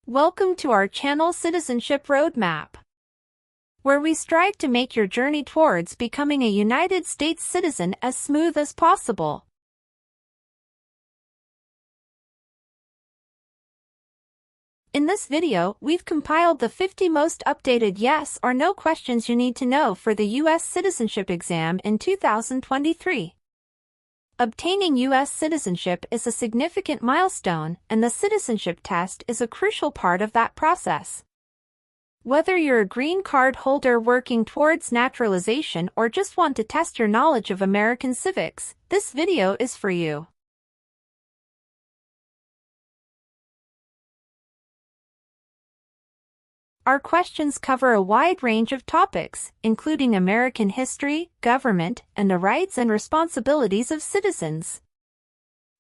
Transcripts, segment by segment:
Welcome to our channel Citizenship Roadmap, where we strive to make your journey towards becoming a United States citizen as smooth as possible. In this video, we've compiled the 50 most updated yes or no questions you need to know for the US citizenship exam in 2023. Obtaining U.S. citizenship is a significant milestone, and the citizenship test is a crucial part of that process. Whether you're a green card holder working towards naturalization or just want to test your knowledge of American civics, this video is for you. Our questions cover a wide range of topics, including American history, government, and the rights and responsibilities of citizens.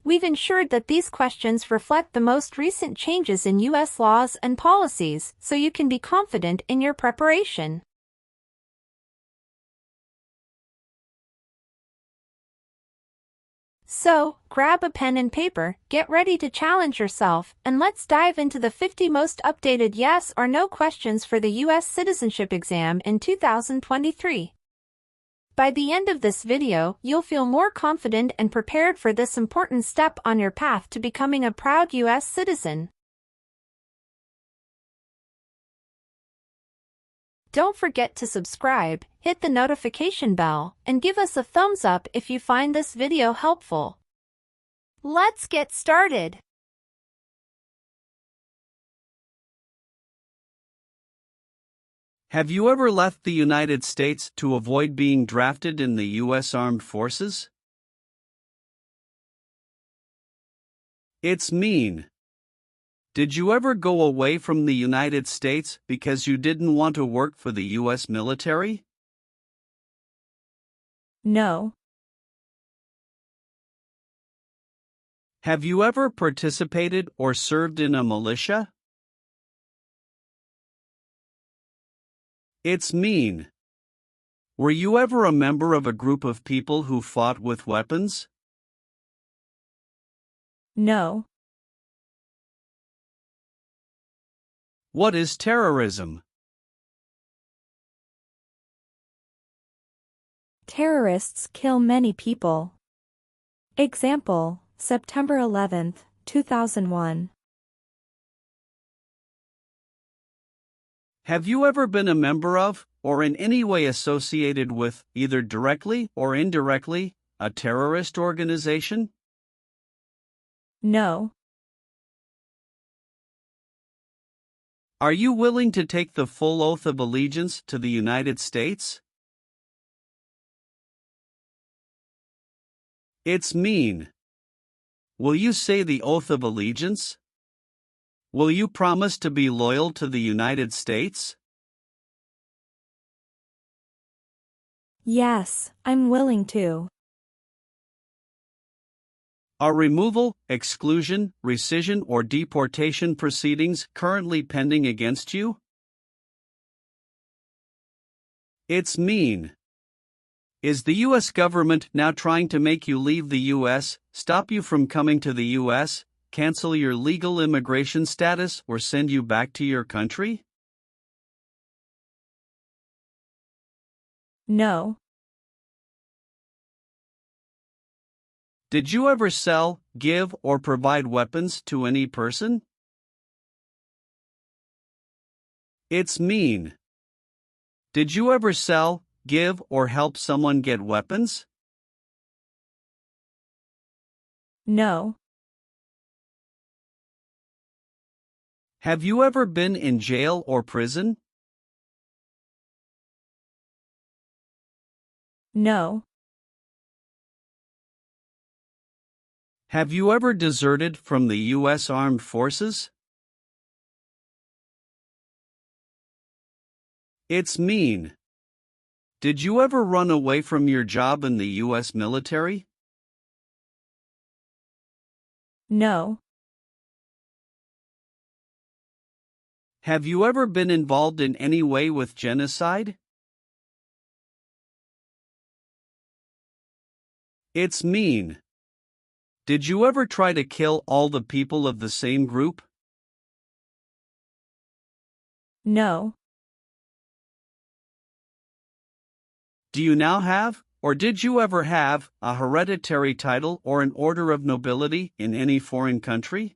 We've ensured that these questions reflect the most recent changes in U.S. laws and policies, so you can be confident in your preparation. So, grab a pen and paper, get ready to challenge yourself, and let's dive into the 50 most updated yes or no questions for the U.S. citizenship exam in 2023. By the end of this video, you'll feel more confident and prepared for this important step on your path to becoming a proud U.S. citizen. Don't forget to subscribe, hit the notification bell, and give us a thumbs up if you find this video helpful. Let's get started. Have you ever left the United States to avoid being drafted in the U.S. Armed Forces? It's mean. Did you ever go away from the United States because you didn't want to work for the U.S. military? No. Have you ever participated or served in a militia? It's mean. Were you ever a member of a group of people who fought with weapons? No. What is terrorism? Terrorists kill many people. Example, September 11, 2001. Have you ever been a member of, or in any way associated with, either directly or indirectly, a terrorist organization? No. Are you willing to take the full oath of allegiance to the United States? It's mean. Will you say the oath of allegiance? Will you promise to be loyal to the United States? Yes, I'm willing to. Are removal, exclusion, rescission, or deportation proceedings currently pending against you? It's mean. Is the U.S. government now trying to make you leave the U.S., stop you from coming to the U.S., cancel your legal immigration status, or send you back to your country? No. Did you ever sell, give, or provide weapons to any person? It's mean. Did you ever sell, give, or help someone get weapons? No. Have you ever been in jail or prison? No. Have you ever deserted from the U.S. Armed Forces? It's mean. Did you ever run away from your job in the U.S. military? No. Have you ever been involved in any way with genocide? It's mean. Did you ever try to kill all the people of the same group? No. Do you now have, or did you ever have, a hereditary title or an order of nobility in any foreign country?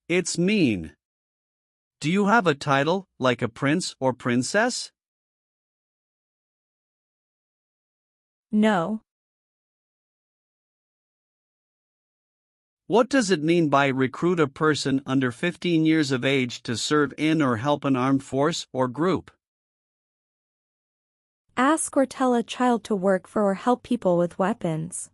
It's mean. Do you have a title, like a prince or princess? No. What does it mean by recruit a person under 15 years of age to serve in or help an armed force or group? Ask or tell a child to work for or help people with weapons.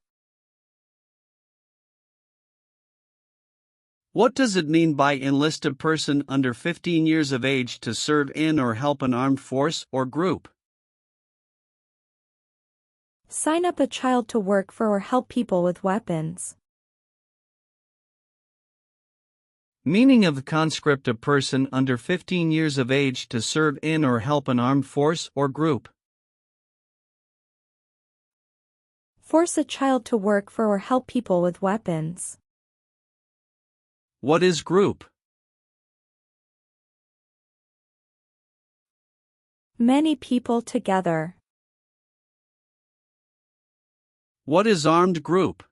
What does it mean by enlist a person under 15 years of age to serve in or help an armed force or group? Sign up a child to work for or help people with weapons. Meaning of the conscript: a person under 15 years of age to serve in or help an armed force or group. Force a child to work for or help people with weapons. What is group? Many people together. What is armed group?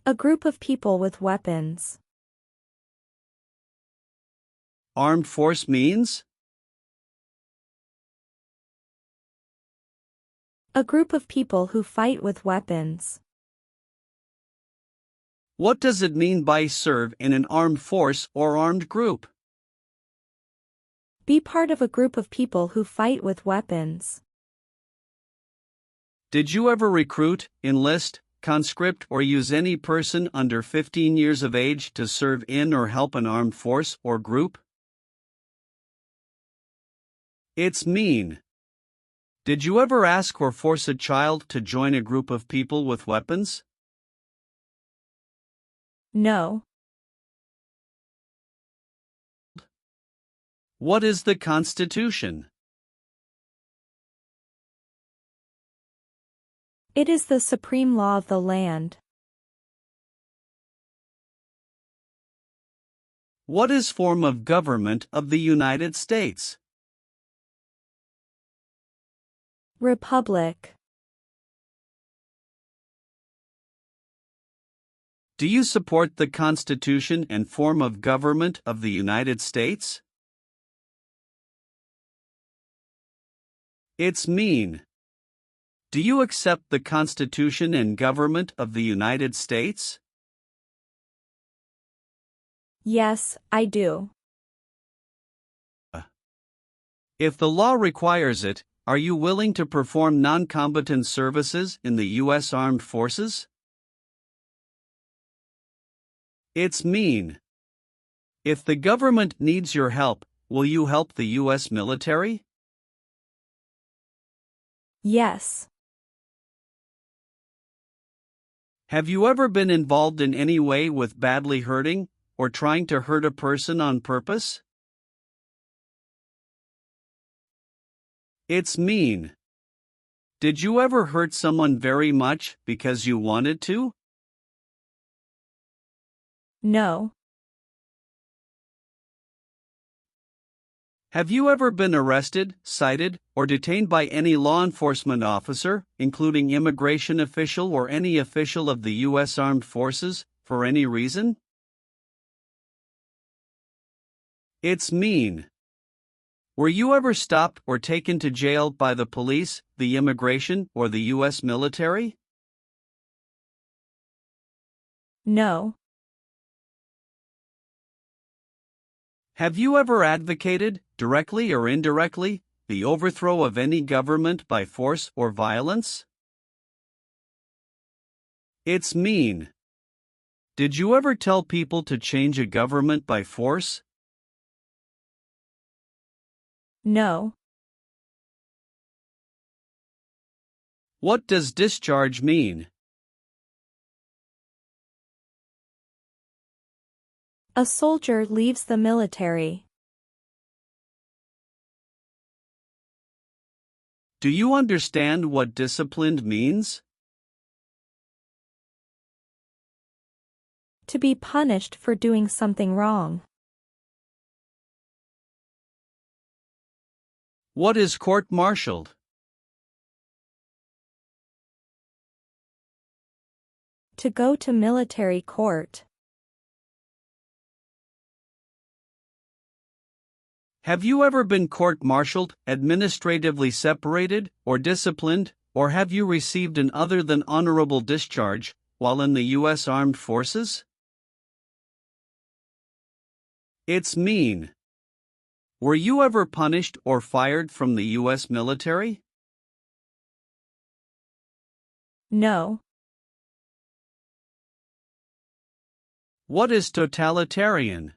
A group of people with weapons. Armed force means? A group of people who fight with weapons. What does it mean by serve in an armed force or armed group? Be part of a group of people who fight with weapons. Did you ever recruit, enlist, conscript, or use any person under 15 years of age to serve in or help an armed force or group? It's mean. Did you ever ask or force a child to join a group of people with weapons? No. What is the Constitution? It is the supreme law of the land. What is form of government of the United States? Republic. Do you support the Constitution and form of government of the United States? It's mean. Do you accept the Constitution and government of the United States? Yes, I do. If the law requires it, are you willing to perform non-combatant services in the U.S. Armed Forces? It's mean. If the government needs your help, will you help the U.S. military? Yes. Have you ever been involved in any way with badly hurting, or trying to hurt a person on purpose? It's mean. Did you ever hurt someone very much because you wanted to? No. Have you ever been arrested, cited, or detained by any law enforcement officer, including immigration official or any official of the U.S. Armed Forces, for any reason? It's mean. Were you ever stopped or taken to jail by the police, the immigration, or the U.S. military? No. Have you ever advocated, directly or indirectly, the overthrow of any government by force or violence? It's mean. Did you ever tell people to change a government by force? No. What does discharge mean? A soldier leaves the military. Do you understand what disciplined means? To be punished for doing something wrong. What is court-martialed? To go to military court. Have you ever been court-martialed, administratively separated, or disciplined, or have you received an other than honorable discharge while in the U.S. Armed Forces? It's mean. Were you ever punished or fired from the U.S. military? No. What is totalitarian?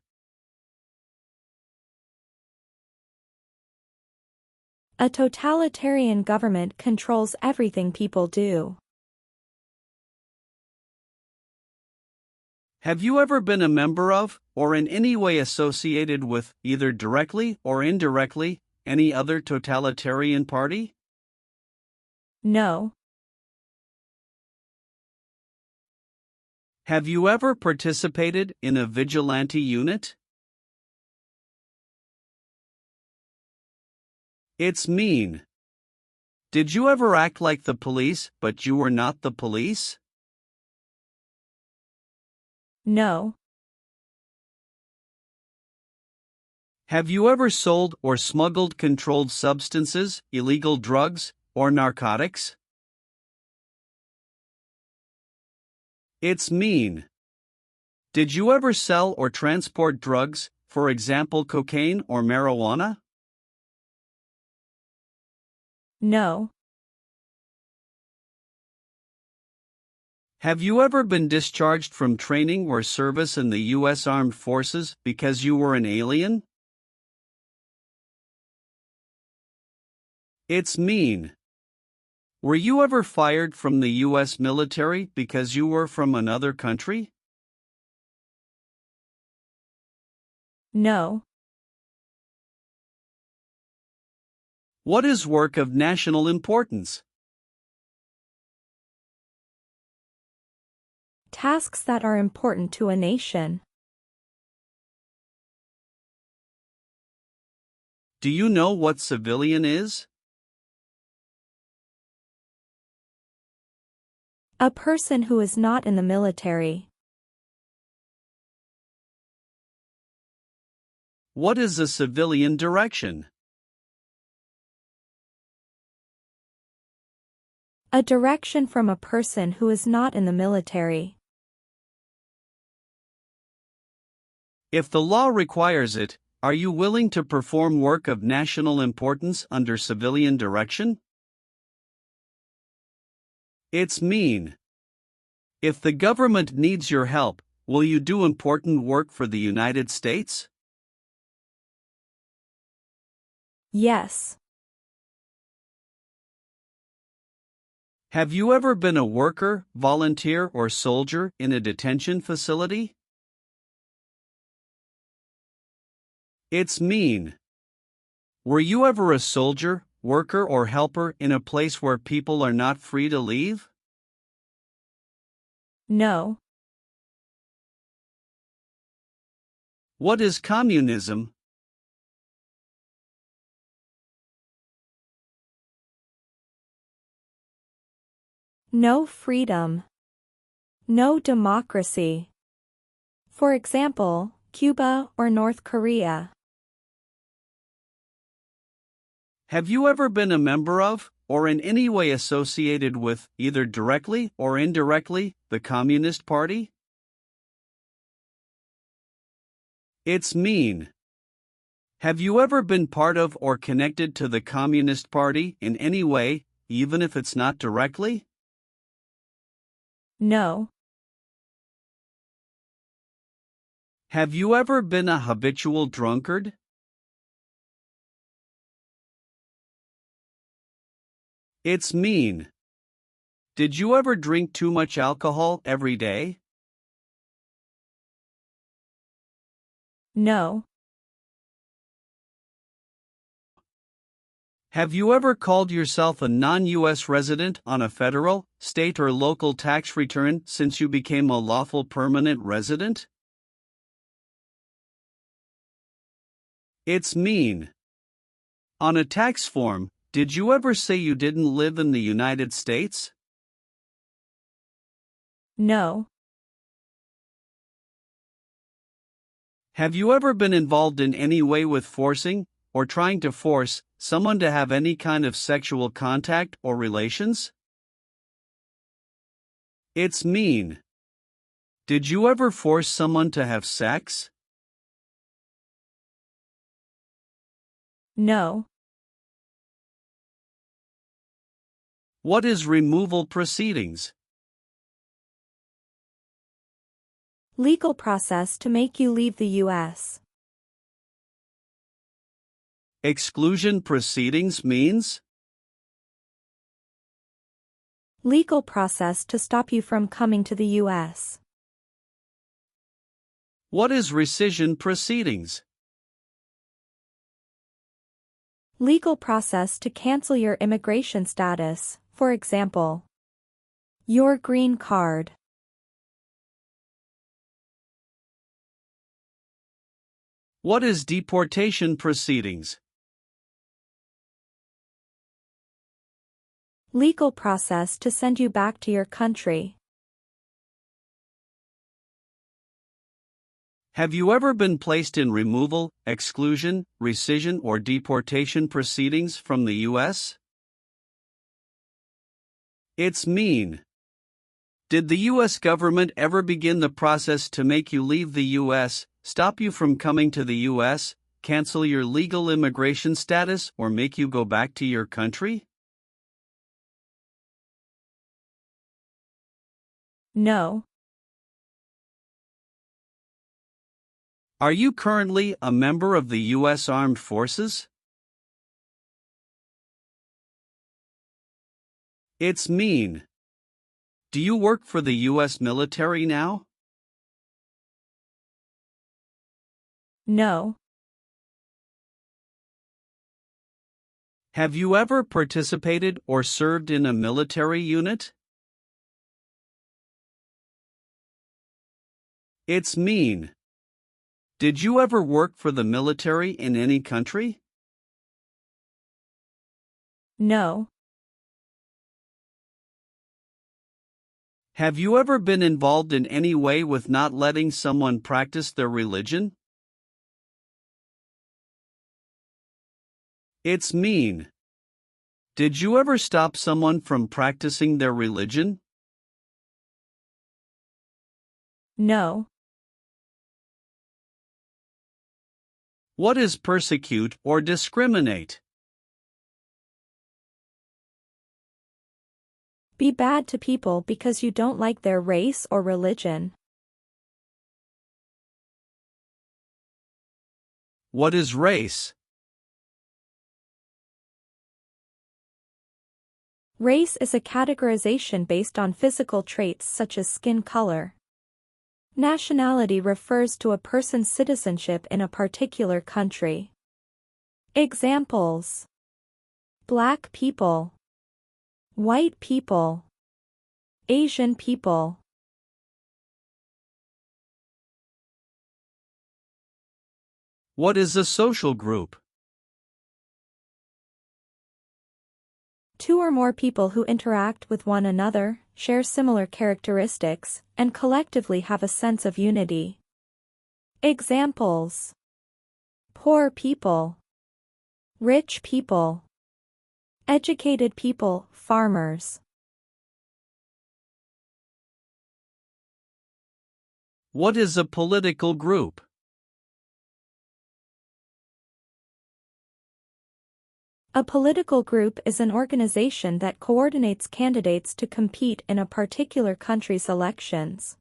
A totalitarian government controls everything people do. Have you ever been a member of, or in any way associated with, either directly or indirectly, any other totalitarian party? No. Have you ever participated in a vigilante unit? It's mean. Did you ever act like the police, but you were not the police? No. Have you ever sold or smuggled controlled substances, illegal drugs, or narcotics? It's mean. Did you ever sell or transport drugs, for example cocaine or marijuana? No. Have you ever been discharged from training or service in the U.S. Armed Forces because you were an alien? It's mean. Were you ever fired from the U.S. military because you were from another country? No. What is work of national importance? Tasks that are important to a nation. Do you know what civilian is? A person who is not in the military. What is a civilian direction? A direction from a person who is not in the military. If the law requires it, are you willing to perform work of national importance under civilian direction? It's mean. If the government needs your help, will you do important work for the United States? Yes. Have you ever been a worker, volunteer, or soldier in a detention facility? It's mean. Were you ever a soldier, worker, or helper in a place where people are not free to leave? No. What is communism? No freedom. No democracy. For example, Cuba or North Korea. Have you ever been a member of, or in any way associated with, either directly or indirectly, the Communist Party? It's mean. Have you ever been part of or connected to the Communist Party in any way, even if it's not directly? No. Have you ever been a habitual drunkard? It's mean. Did you ever drink too much alcohol every day? No. Have you ever called yourself a non-U.S. resident on a federal, state or local tax return since you became a lawful permanent resident? It's mean. On a tax form, did you ever say you didn't live in the United States? No. Have you ever been involved in any way with forcing, or trying to force, someone to have any kind of sexual contact or relations? It's mean. Did you ever force someone to have sex? No. What is removal proceedings? Legal process to make you leave the U.S. Exclusion proceedings means? Legal process to stop you from coming to the U.S. What is rescission proceedings? Legal process to cancel your immigration status, for example, your green card. What is deportation proceedings? Legal process to send you back to your country. Have you ever been placed in removal, exclusion, rescission, or deportation proceedings from the U.S.? It's mean. Did the U.S. government ever begin the process to make you leave the U.S., stop you from coming to the U.S., cancel your legal immigration status, or make you go back to your country? No. Are you currently a member of the U.S. Armed Forces? It's mean. Do you work for the U.S. military now? No. Have you ever participated or served in a military unit? It's mean. Did you ever work for the military in any country? No. Have you ever been involved in any way with not letting someone practice their religion? It's mean. Did you ever stop someone from practicing their religion? No. What is persecute or discriminate? Be bad to people because you don't like their race or religion. What is race? Race is a categorization based on physical traits such as skin color. Nationality refers to a person's citizenship in a particular country. Examples: Black people, white people, Asian people. What is a social group? Two or more people who interact with one another, share similar characteristics, and collectively have a sense of unity. Examples: poor people, rich people, educated people, farmers. What is a political group? A political group is an organization that coordinates candidates to compete in a particular country's elections.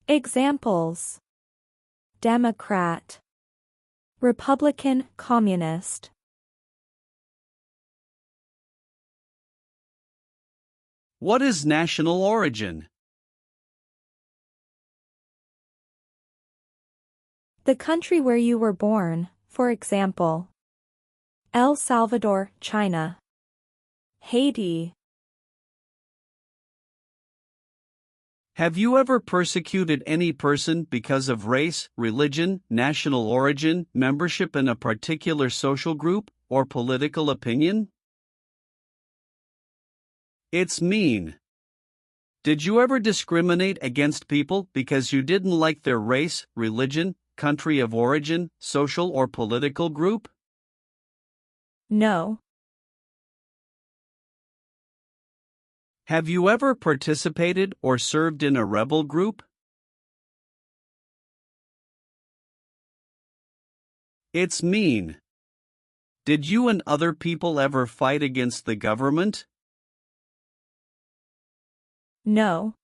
Examples: Democrat, Republican, Communist. What is national origin? The country where you were born, for example, El Salvador, China, Haiti. Have you ever persecuted any person because of race, religion, national origin, membership in a particular social group, or political opinion? It's mean. Did you ever discriminate against people because you didn't like their race, religion, country of origin, social or political group? No. Have you ever participated or served in a rebel group? It's mean. Did you and other people ever fight against the government? No.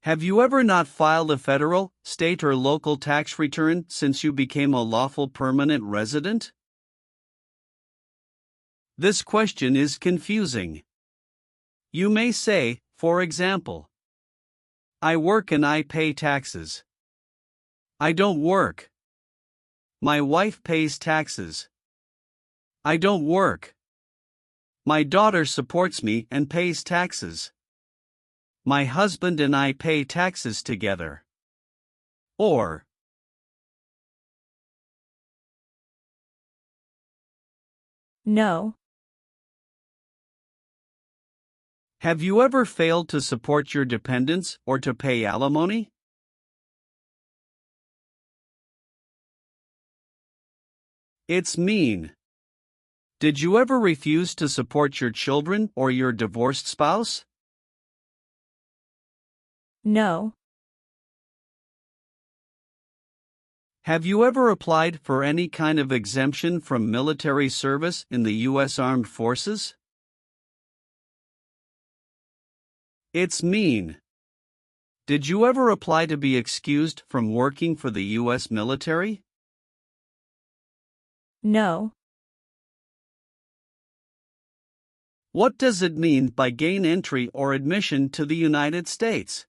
Have you ever not filed a federal, state or local tax return since you became a lawful permanent resident? This question is confusing. You may say, for example, I work and I pay taxes. I don't work. My wife pays taxes. I don't work. My daughter supports me and pays taxes. My husband and I pay taxes together. Or, No. have you ever failed to support your dependents or to pay alimony? It's mean. Did you ever refuse to support your children or your divorced spouse? No. Have you ever applied for any kind of exemption from military service in the U.S. Armed Forces? It's mean. Did you ever apply to be excused from working for the U.S. military? No. What does it mean by gain entry or admission to the United States?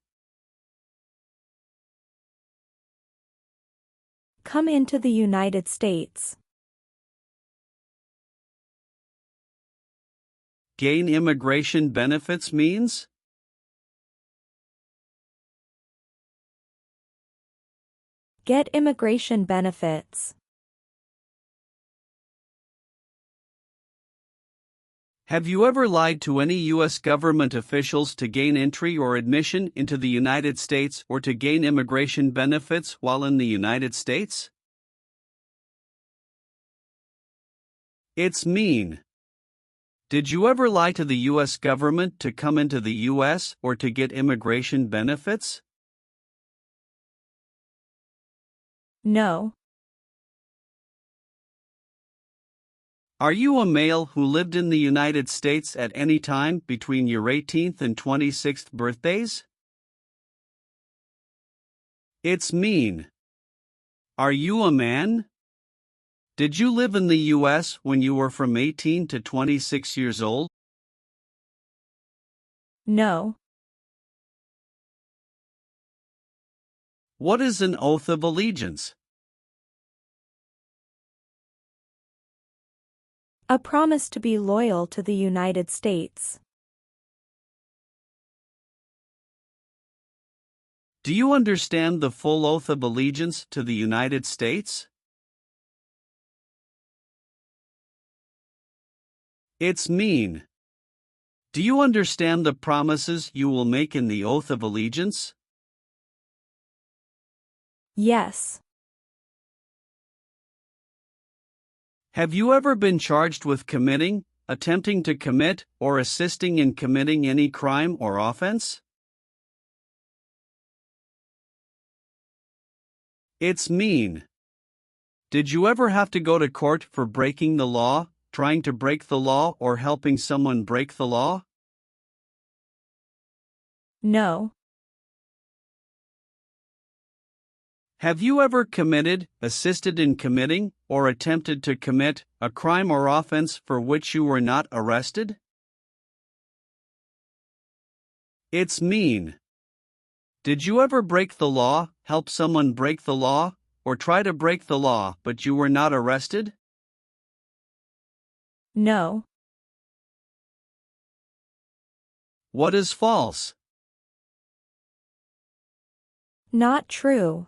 Come into the United States. Gain immigration benefits means? Get immigration benefits. Have you ever lied to any U.S. government officials to gain entry or admission into the United States or to gain immigration benefits while in the United States? It's mean. Did you ever lie to the U.S. government to come into the U.S. or to get immigration benefits? No. Are you a male who lived in the United States at any time between your 18th and 26th birthdays? It's mean. Are you a man? Did you live in the U.S. when you were from 18 to 26 years old? No. What is an oath of allegiance? A promise to be loyal to the United States. Do you understand the full oath of allegiance to the United States? It's mean. Do you understand the promises you will make in the oath of allegiance? Yes. Have you ever been charged with committing, attempting to commit, or assisting in committing any crime or offense? It's mean. Did you ever have to go to court for breaking the law, trying to break the law, or helping someone break the law? No. Have you ever committed, assisted in committing, or attempted to commit a crime or offense for which you were not arrested? It's mean. Did you ever break the law, help someone break the law, or try to break the law but you were not arrested? No. What is false? Not true.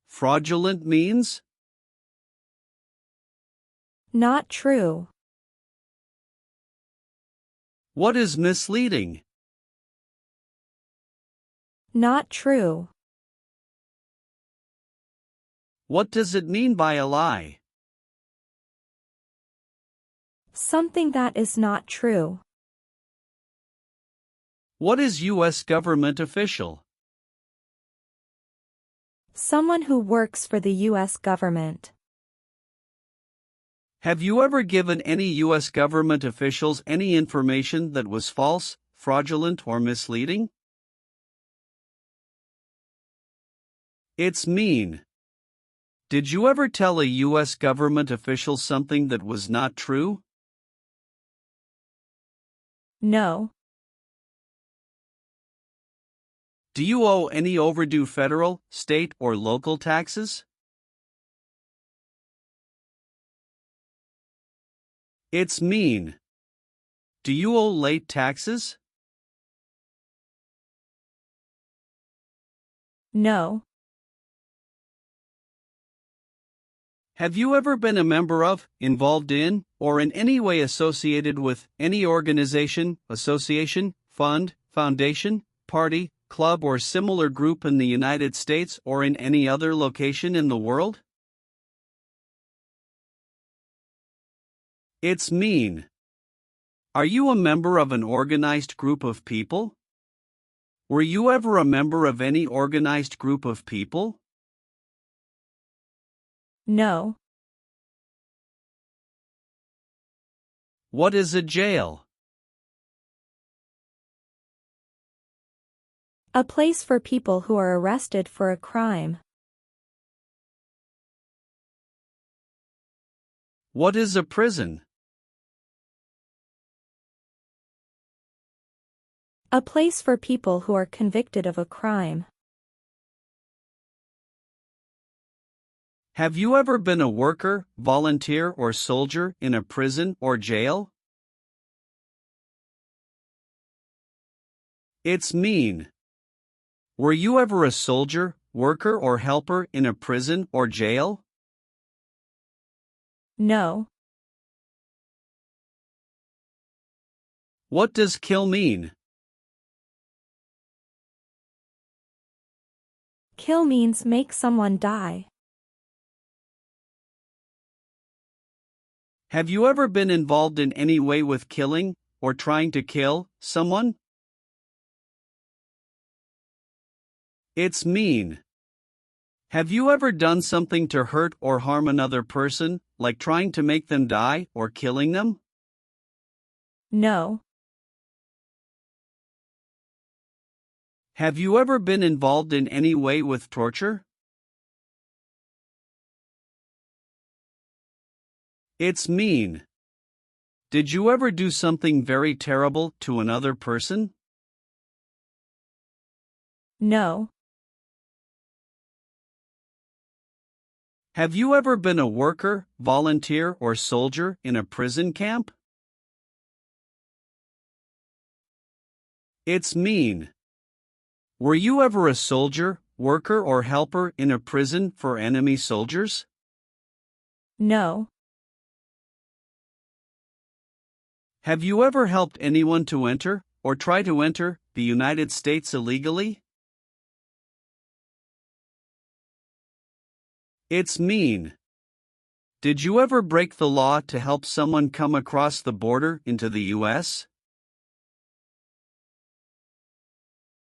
Fraudulent means? Not true. What is misleading? Not true. What does it mean by a lie? Something that is not true. What is U.S. government official? Someone who works for the U.S. government. Have you ever given any U.S. government officials any information that was false, fraudulent, or misleading? It's mean. Did you ever tell a U.S. government official something that was not true? No. Do you owe any overdue federal, state, or local taxes? It's mean. Do you owe late taxes? No. Have you ever been a member of, involved in, or in any way associated with any organization, association, fund, foundation, party, club, or similar group in the United States or in any other location in the world? It's mean. Are you a member of an organized group of people? Were you ever a member of any organized group of people? No. What is a jail? A place for people who are arrested for a crime. What is a prison? A place for people who are convicted of a crime. Have you ever been a worker, volunteer, or soldier in a prison or jail? It's mean. Were you ever a soldier, worker, or helper in a prison or jail? No. What does kill mean? Kill means make someone die. Have you ever been involved in any way with killing, or trying to kill, someone? It's mean. Have you ever done something to hurt or harm another person, like trying to make them die or killing them? No. Have you ever been involved in any way with torture? It's mean. Did you ever do something very terrible to another person? No. Have you ever been a worker, volunteer, or soldier in a prison camp? It's mean. Were you ever a soldier, worker, or helper in a prison for enemy soldiers? No. Have you ever helped anyone to enter, or try to enter, the United States illegally? It's mean. Did you ever break the law to help someone come across the border into the U.S.?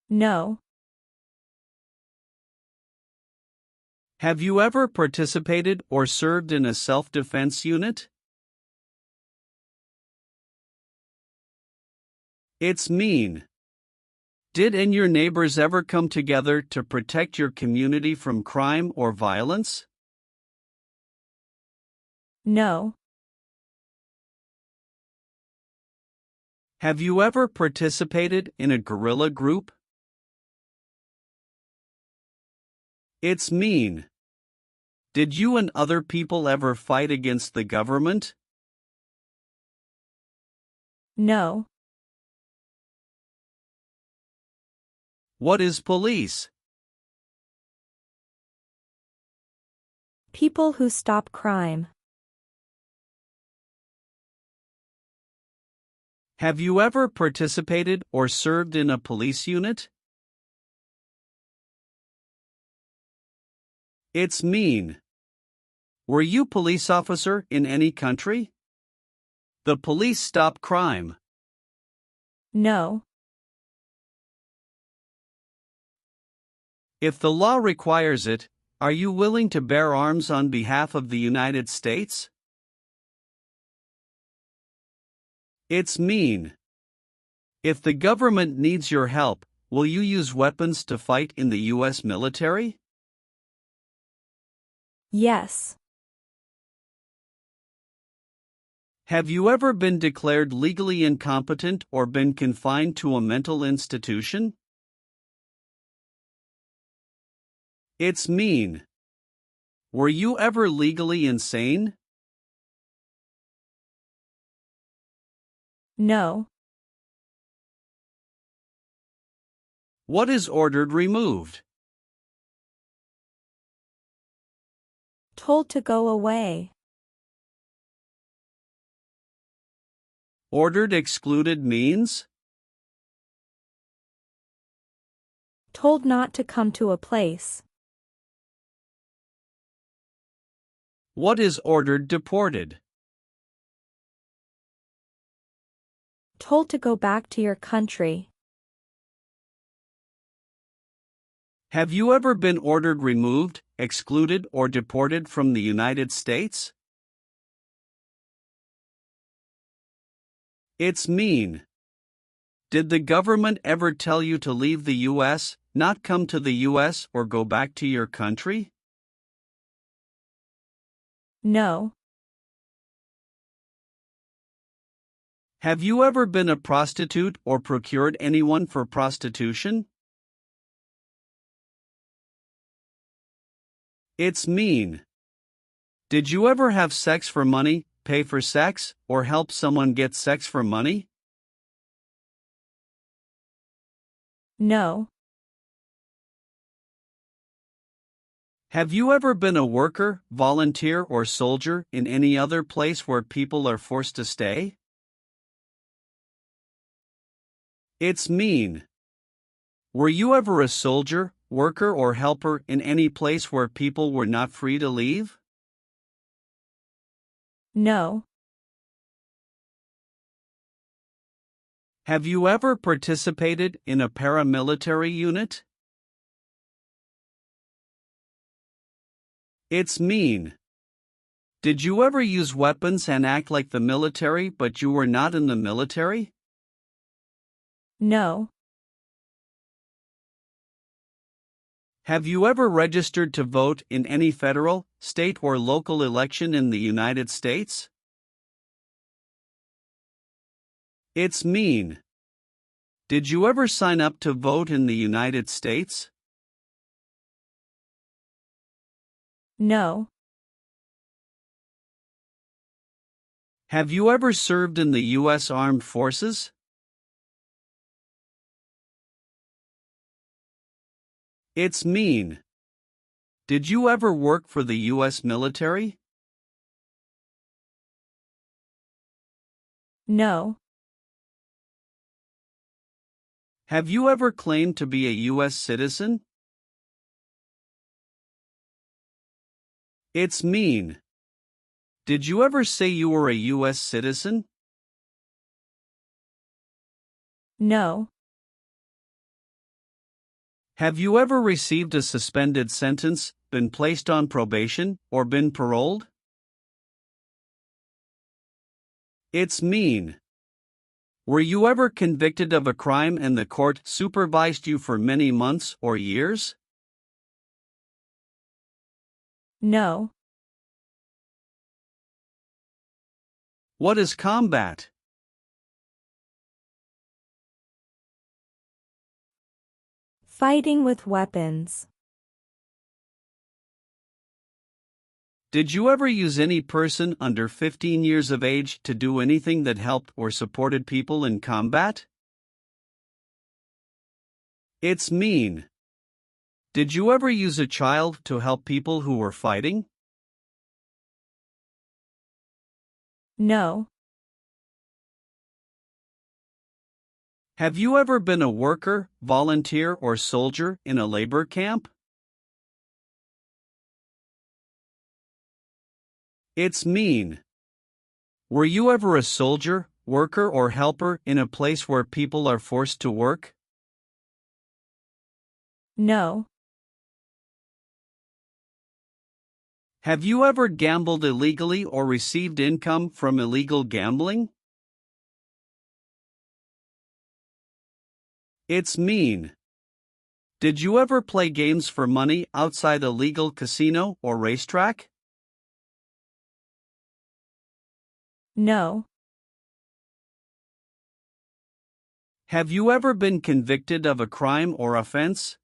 No. Have you ever participated or served in a self-defense unit? It's mean. Did and your neighbors ever come together to protect your community from crime or violence? No. Have you ever participated in a guerrilla group? It's mean. Did you and other people ever fight against the government? No. What is police? People who stop crime. Have you ever participated or served in a police unit? It's mean. Were you police officer in any country? The police stop crime. No. If the law requires it, are you willing to bear arms on behalf of the United States? It's mean. If the government needs your help, will you use weapons to fight in the U.S. military? Yes. Have you ever been declared legally incompetent or been confined to a mental institution? It's mean. Were you ever legally insane? No. What is ordered removed? Told to go away. Ordered excluded means? Told not to come to a place. What is ordered deported? Told to go back to your country. Have you ever been ordered removed, excluded, or deported from the United States? It's mean. Did the government ever tell you to leave the U.S., not come to the U.S., or go back to your country? No. Have you ever been a prostitute or procured anyone for prostitution? It's mean. Did you ever have sex for money, pay for sex, or help someone get sex for money? No. Have you ever been a worker, volunteer, or soldier in any other place where people are forced to stay? It's mean. Were you ever a soldier, worker, or helper in any place where people were not free to leave? No. Have you ever participated in a paramilitary unit? It's mean. Did you ever use weapons and act like the military but you were not in the military? No. Have you ever registered to vote in any federal, state, or local election in the United States? It's mean. Did you ever sign up to vote in the United States? No. Have you ever served in the U.S. Armed Forces? It's mean. Did you ever work for the U.S. military? No. Have you ever claimed to be a U.S. citizen? It's mean. Did you ever say you were a U.S. citizen? No. Have you ever received a suspended sentence, been placed on probation, or been paroled? It's mean. Were you ever convicted of a crime and the court supervised you for many months or years? No. What is combat? Fighting with weapons. Did you ever use any person under 15 years of age to do anything that helped or supported people in combat? It's mean. Did you ever use a child to help people who were fighting? No. Have you ever been a worker, volunteer, or soldier in a labor camp? It's mean. Were you ever a soldier, worker, or helper in a place where people are forced to work? No. Have you ever gambled illegally or received income from illegal gambling? It's mean. Did you ever play games for money outside a legal casino or racetrack? No. Have you ever been convicted of a crime or offense?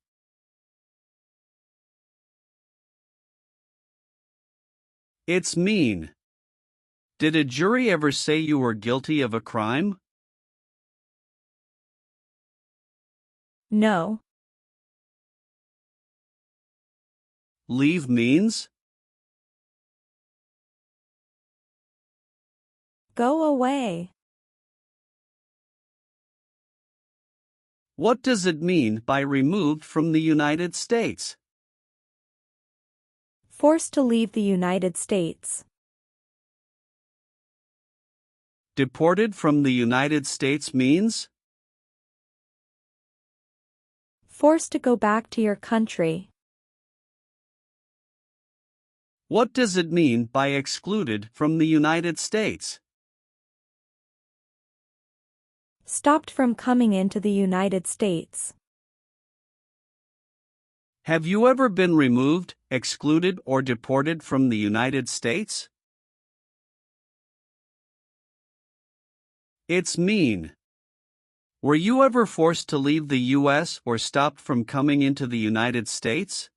It's mean. Did a jury ever say you were guilty of a crime? No. Leave means? Go away. What does it mean by removed from the United States? Forced to leave the United States. Deported from the United States means? Forced to go back to your country. What does it mean by excluded from the United States? Stopped from coming into the United States. Have you ever been removed, excluded, or deported from the United States? It's mean. Were you ever forced to leave the U.S. or stopped from coming into the United States?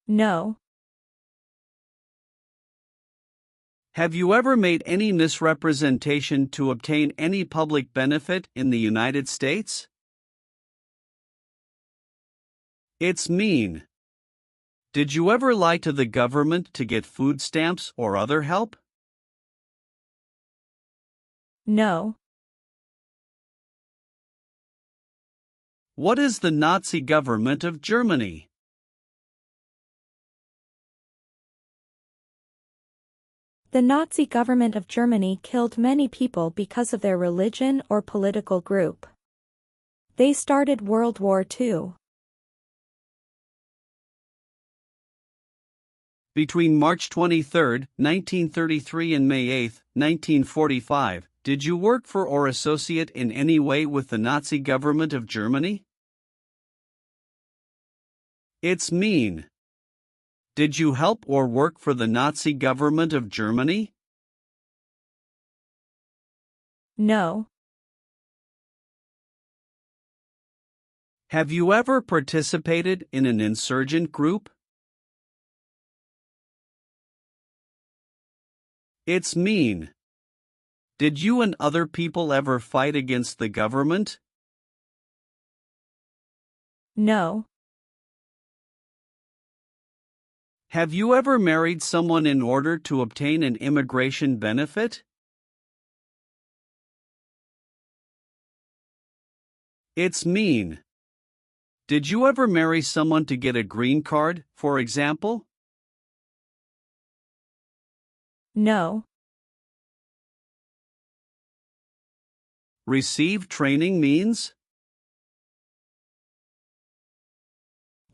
No. Have you ever made any misrepresentation to obtain any public benefit in the United States? It's mean. Did you ever lie to the government to get food stamps or other help? No. What is the Nazi government of Germany? The Nazi government of Germany killed many people because of their religion or political group. They started World War II. Between March 23, 1933 and May 8, 1945, did you work for or associate in any way with the Nazi government of Germany? It's mean. Did you help or work for the Nazi government of Germany? No. Have you ever participated in an insurgent group? It's mean. Did you and other people ever fight against the government? No. Have you ever married someone in order to obtain an immigration benefit? It's mean. Did you ever marry someone to get a green card, for example? No. Receive training means?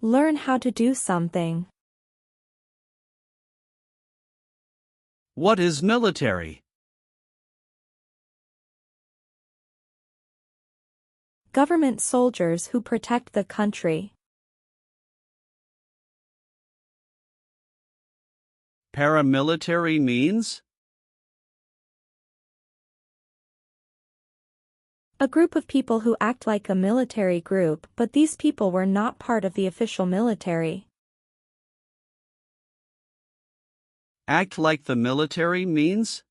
Learn how to do something. What is military? Government soldiers who protect the country. Paramilitary means? A group of people who act like a military group, but these people were not part of the official military. Act like the military means?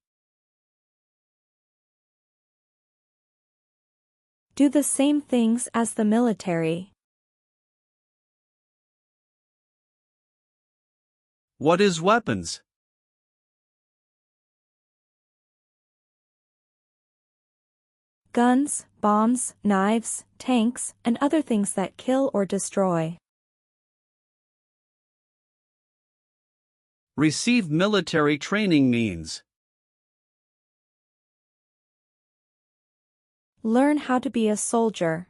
Do the same things as the military. What is weapons? Guns, bombs, knives, tanks, and other things that kill or destroy. Receive military training means. Learn how to be a soldier.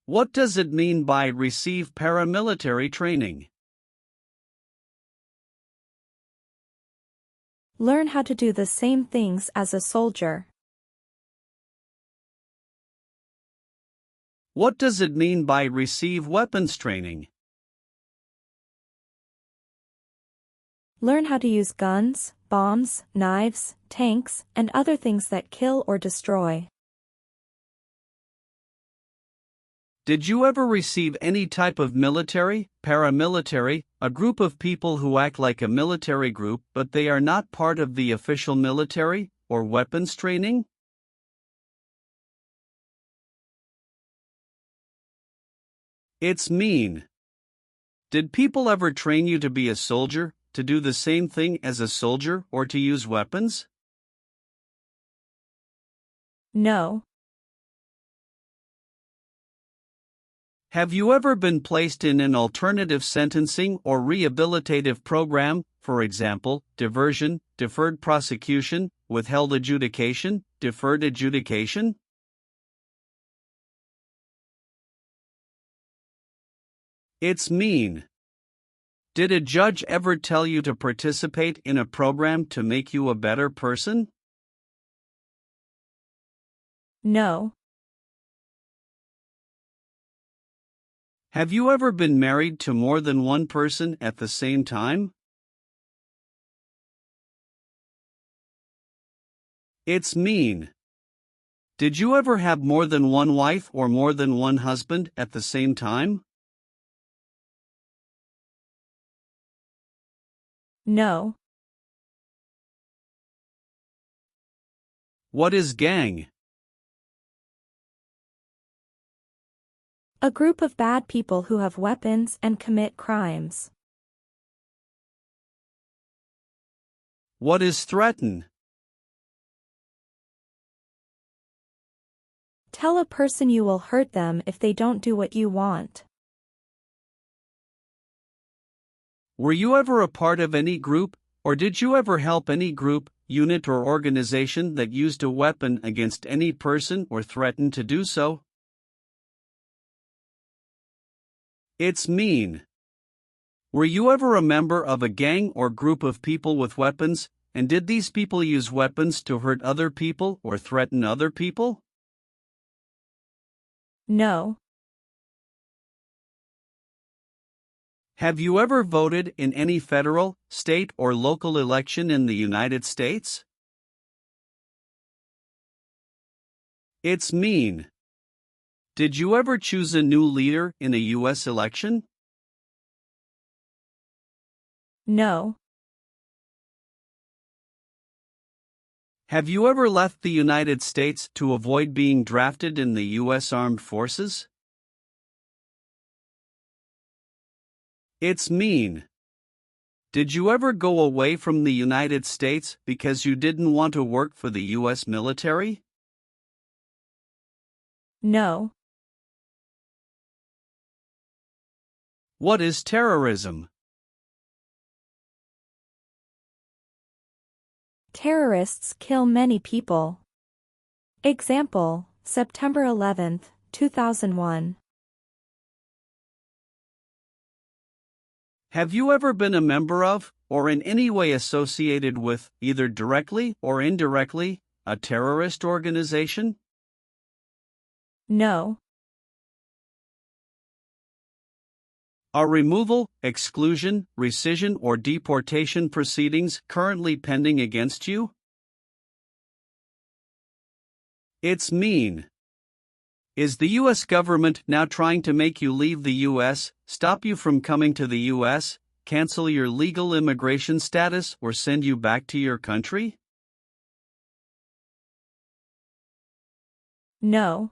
What does it mean by receive paramilitary training? Learn how to do the same things as a soldier. What does it mean by receive weapons training? Learn how to use guns, bombs, knives, tanks, and other things that kill or destroy. Did you ever receive any type of military, paramilitary, a group of people who act like a military group but they are not part of the official military, or weapons training? It's mean. Did people ever train you to be a soldier, to do the same thing as a soldier, or to use weapons? No. Have you ever been placed in an alternative sentencing or rehabilitative program, for example, diversion, deferred prosecution, withheld adjudication, deferred adjudication? It's mean. Did a judge ever tell you to participate in a program to make you a better person? No. Have you ever been married to more than one person at the same time? It's mean. Did you ever have more than one wife or more than one husband at the same time? No. What is gang? A group of bad people who have weapons and commit crimes. What is threaten? Tell a person you will hurt them if they don't do what you want. Were you ever a part of any group, or did you ever help any group, unit or organization that used a weapon against any person or threatened to do so? It's mean. Were you ever a member of a gang or group of people with weapons, and did these people use weapons to hurt other people or threaten other people? No. Have you ever voted in any federal, state, or local election in the United States? It's mean. Did you ever choose a new leader in a U.S. election? No. Have you ever left the United States to avoid being drafted in the U.S. Armed Forces? It's mean. Did you ever go away from the United States because you didn't want to work for the U.S. military? No. What is terrorism? Terrorists kill many people. Example, September 11, 2001. Have you ever been a member of, or in any way associated with, either directly or indirectly, a terrorist organization? No. Are removal, exclusion, rescission, or deportation proceedings currently pending against you? It's mean. Is the US government now trying to make you leave the US, stop you from coming to the US, cancel your legal immigration status, or send you back to your country? No,